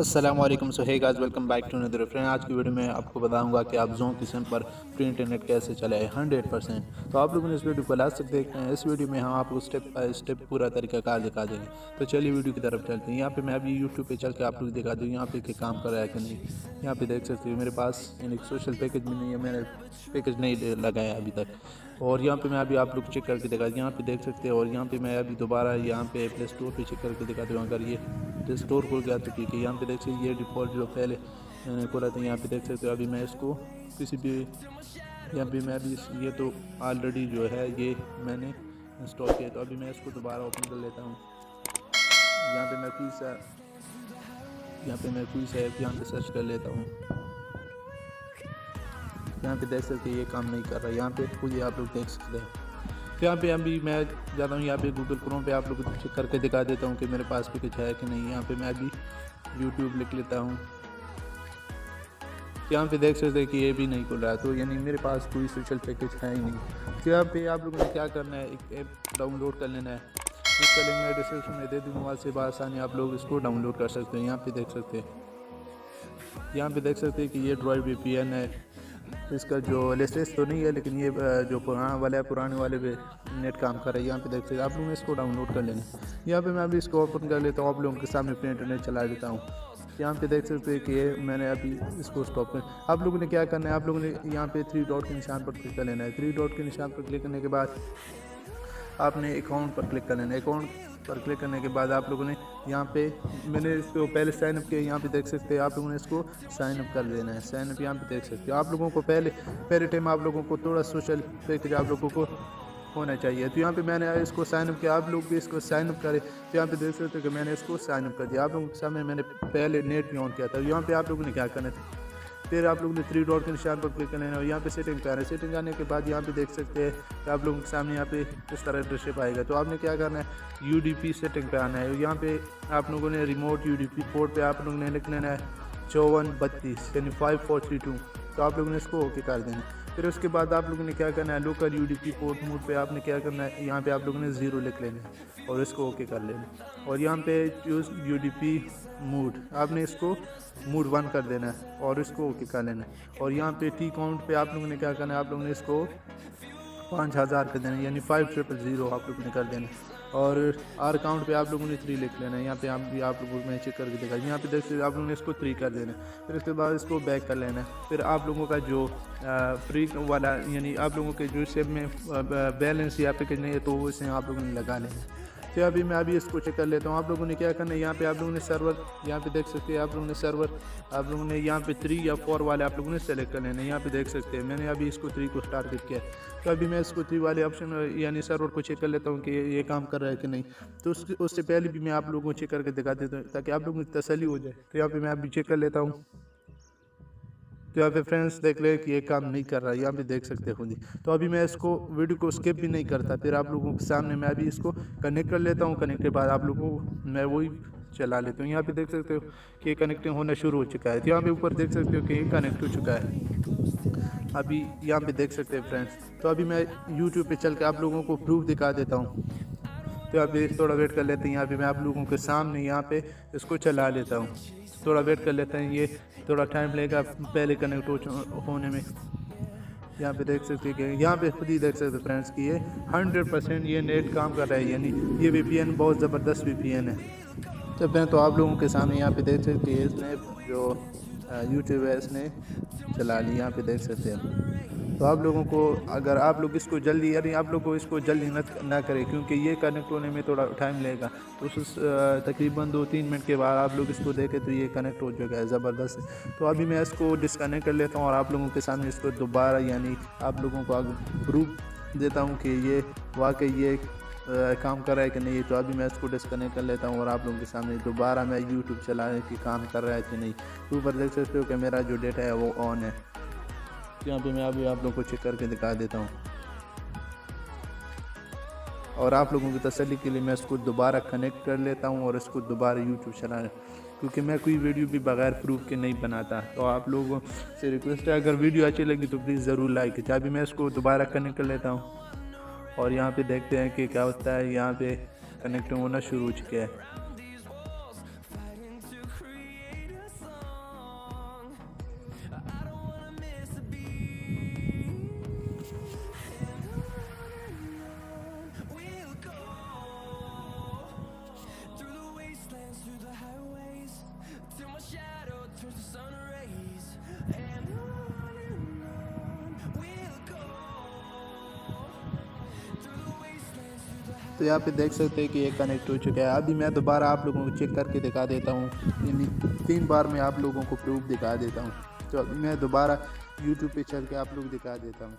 अस्सलाम वालेकुम। So hey guys, welcome back to another friend. आज की वीडियो में आपको बताऊंगा कि आप जोन की सिम पर फ्री इंटरनेट कैसे चलाएं 100%। तो आप लोगों ने इस वीडियो को लास्ट तक देखना है। इस वीडियो में हम आपको स्टेप बाय स्टेप पूरा तरीकाकार दिखा देंगे। तो चलिए वीडियो की तरफ चलते हैं। यहाँ पे मैं अभी यूट्यूब पे चल के आप लोग दिखा दूँ यहाँ पे कि काम कर रहा है कि नहीं। यहाँ पे देख सकते हो मेरे पास यानी सोशल पैकेज भी नहीं है, मैंने पैकेज नहीं लगाया अभी तक। और यहाँ पे मैं अभी आप लोग चेक करके दिखा, यहाँ पे देख सकते हैं। और यहाँ पे मैं अभी दोबारा यहाँ पे प्ले स्टोर पे चेक करके दिखाता हूँ। अगर ये प्ले स्टोर खुल गया तो ठीक है। यहाँ पे देख सकते ये डिफ़ॉल्ट जो पहले मैंने खोला था, यहाँ पे देख सकते हो। अभी मैं इसको किसी भी यहाँ पे मैं अभी ये तो ऑलरेडी जो है ये मैंने इंस्टॉल किया, तो अभी मैं इसको दोबारा ओपन कर लेता हूँ। यहाँ पे मैं कोई सा ऐप यहाँ पे सर्च कर लेता हूँ। यहाँ पे देख सकते हैं ये काम नहीं कर रहा, यहाँ पे खुद ही आप लोग देख सकते हैं। तो यहाँ पे अभी मैं जाता हूँ यहाँ पे गूगल क्रोम पे, आप लोगों को चेक करके दिखा देता हूँ कि मेरे पास भी कुछ है कि नहीं। यहाँ पे मैं अभी यूट्यूब लिख लेता हूँ। यहाँ पे देख सकते हैं कि ये भी नहीं खुल रहा है, तो यानी मेरे पास कोई सोशल पैकेज है ही नहीं। तो यहाँ पे आप लोगों ने क्या करना है, एक ऐप डाउनलोड कर लेना है। इसका लिंक मैं डिस्क्रिप्शन में दे दूँगा, वहाँ से आसानी आप लोग इसको डाउनलोड कर सकते हैं। यहाँ पे देख सकते हैं कि ये ड्रॉइड VPN है। इसका जो लेटेस्ट तो नहीं है, लेकिन ये जो पुराना वाला है, पुराने वाले पे नेट काम कर रहा है। यहाँ पे देख सकते हैं, आप लोगों ने इसको डाउनलोड कर लेना है। यहाँ पे मैं अभी इसको ओपन कर लेता हूँ, आप लोगों के सामने अपने इंटरनेट चला देता हूँ। यहाँ पे देख सकते हैं कि ये मैंने अभी इसको स्टॉप कर। आप लोगों ने क्या करना है, आप लोगों ने यहाँ पे 3 डॉट के निशान पर क्लिक कर लेना है। 3 डॉट के निशान पर क्लिक करने के बाद आपने अकाउंट पर क्लिक कर लेना है। अकाउंट पर क्लिक करने के बाद आप लोगों ने यहाँ पे मैंने इसको पहले साइन अप किया, यहाँ पे देख सकते हैं। आप लोगों ने इसको साइन अप कर देना है। साइन अप यहाँ पे देख सकते हो। आप लोगों को पहले टाइम आप लोगों को थोड़ा सोशल पैकेज आप लोगों को होना चाहिए। तो यहाँ पे मैंने इसको साइन अप किया, आप लोग भी इसको साइन अप करें। तो यहाँ पे देख सकते हो कि मैंने इसको साइन अप कर दिया। आप लोगों के सामने मैंने पहले नेट भी ऑन किया था। यहाँ पे आप लोगों ने क्या करना है, फिर आप लोगों ने 3 डॉट के निशान पर क्लिक कर लेना है। यहाँ पे सेटिंग पे आना है। सेटिंग आने के बाद यहाँ पे देख सकते हैं कि आप लोगों के सामने यहाँ पे इस तरह ड्रेसशिप आएगा। तो आपने क्या करना है, UDP सेटिंग पे आना है। यहाँ पे आप लोगों ने रिमोट UDP पोर्ट पे आप लोगों ने लिख लेना है 5432 यानी 5432। तो आप लोगों ने इसको ओके कर देना है। फिर उसके बाद आप लोगों ने क्या करना है, लोकल UDP पोर्ट मोड पे आपने क्या करना है, यहाँ पे आप लोगों ने 0 लिख लेना है और इसको ओके कर लेना है। और यहाँ पे चूज़ UDP मूड, आपने इसको मूड 1 कर देना है और इसको ओके कर लेना है। और यहाँ पे T काउंट पे आप लोगों ने क्या करना है, आप लोगों ने इसको 5000 कर देना है यानी 5000 आप लोगों ने कर देना है। और R काउंट पे आप लोगों ने 3 लिख लेना है। यहाँ पे आप लोगों को मैं चेक करके देखा, यहाँ पे देख सकते आप लोगों ने इसको 3 कर देना है। फिर उसके बाद इसको बैक कर लेना है। फिर आप लोगों का जो फ्री वाला यानी आप लोगों के जो सेब में बैलेंस या पैकेज नहीं है तो वो इसे आप लोगों ने लगा लेना है। तो अभी इसको चेक कर लेता हूँ। आप लोगों ने क्या करना है, यहाँ पे आप लोगों ने सर्वर, यहाँ पे देख सकते हैं आप लोगों ने सर्वर, आप लोगों ने यहाँ पे 3 या 4 वाले आप लोगों ने सेलेक्ट कर लेना है। यहाँ पे देख सकते हैं मैंने अभी इसको 3 को टारगेट किया है। तो अभी मैं इसको 3 वाले ऑप्शन यानी सर्वर को चेक कर लेता हूँ कि ये काम कर रहा है कि नहीं। तो उससे पहले भी मैं आप लोगों को चेक करके दिखा देता हूँ ताकि आप लोगों की तसल्ली हो जाए। तो यहाँ पे मैं अभी चेक कर लेता हूँ। तो यहाँ पे फ्रेंड्स देख ले कि ये काम नहीं कर रहा है, यहाँ पे देख सकते हो जी। तो अभी मैं इसको वीडियो को स्किप भी नहीं करता, फिर आप लोगों के सामने मैं अभी इसको कनेक्ट कर लेता हूँ। कनेक्ट के बाद आप लोगों को मैं वही चला लेता हूँ। यहाँ पे देख सकते हो कि ये कनेक्टिंग होना शुरू हो चुका है। तो यहाँ पे ऊपर देख सकते हो कि ये कनेक्ट हो चुका है। अभी यहाँ पे देख सकते हैं फ्रेंड्स। तो अभी मैं यूट्यूब पे चल के आप लोगों को प्रूफ दिखा देता हूँ। तो अभी थोड़ा वेट कर लेते हैं। यहाँ पे मैं आप लोगों के सामने यहाँ पे इसको चला लेता हूँ। थोड़ा वेट कर लेते हैं, ये थोड़ा टाइम लगेगा पहले कनेक्ट होने में। यहाँ पे देख सकते हैं कि यहाँ पे खुद ही देख सकते हैं फ्रेंड्स कि ये 100% ये नेट काम कर रहा है, यानी ये VPN बहुत ज़बरदस्त VPN है। तो मैं तो आप लोगों के सामने यहाँ पे देख सकते हैं इसने जो यूट्यूब है इसने चला ली, यहाँ पे देख सकते हैं। तो आप लोगों को अगर आप लोग इसको जल्दी यानी आप लोग को इसको जल्दी ना करें, क्योंकि ये कनेक्ट होने में थोड़ा टाइम लगेगा। तो उस तकरीबन 2-3 मिनट के बाद आप लोग इसको देखें तो ये कनेक्ट हो चुका है ज़बरदस्त। तो अभी मैं इसको डिस्कनेक्ट कर लेता हूँ और आप लोगों के सामने इसको दोबारा यानी आप लोगों को प्रूफ देता हूँ कि ये वाकई ये काम कर रहा है कि नहीं। तो अभी मैं इसको डिस्कनेक्ट कर लेता हूँ और आप लोगों के सामने दोबारा मैं यूट्यूब चलाने की काम कर रहा है कि नहीं। तो ऊपर देख सकते हो कि मेरा जो डेटा है वो ऑन है। यहाँ पे मैं अभी आप लोगों को चेक करके दिखा देता हूँ और आप लोगों की तसल्ली के लिए मैं इसको दोबारा कनेक्ट कर लेता हूँ और इसको दोबारा यूट्यूब चलाना, क्योंकि मैं कोई वीडियो भी बगैर प्रूफ के नहीं बनाता। तो आप लोगों से रिक्वेस्ट है, अगर वीडियो अच्छी लगी तो प्लीज़ ज़रूर लाइक कीजिए। अभी मैं इसको दोबारा कनेक्ट कर लेता हूँ और यहाँ पे देखते हैं कि क्या होता है। यहाँ पे कनेक्ट होना शुरू हो चुका है। तो यहाँ पे देख सकते हैं कि ये कनेक्ट हो चुका है। अभी मैं दोबारा आप लोगों को चेक करके दिखा देता हूँ, यानी 3 बार मैं आप लोगों को प्रूफ दिखा देता हूँ। तो अभी मैं दोबारा यूट्यूब पे चल के आप लोग दिखा देता हूँ।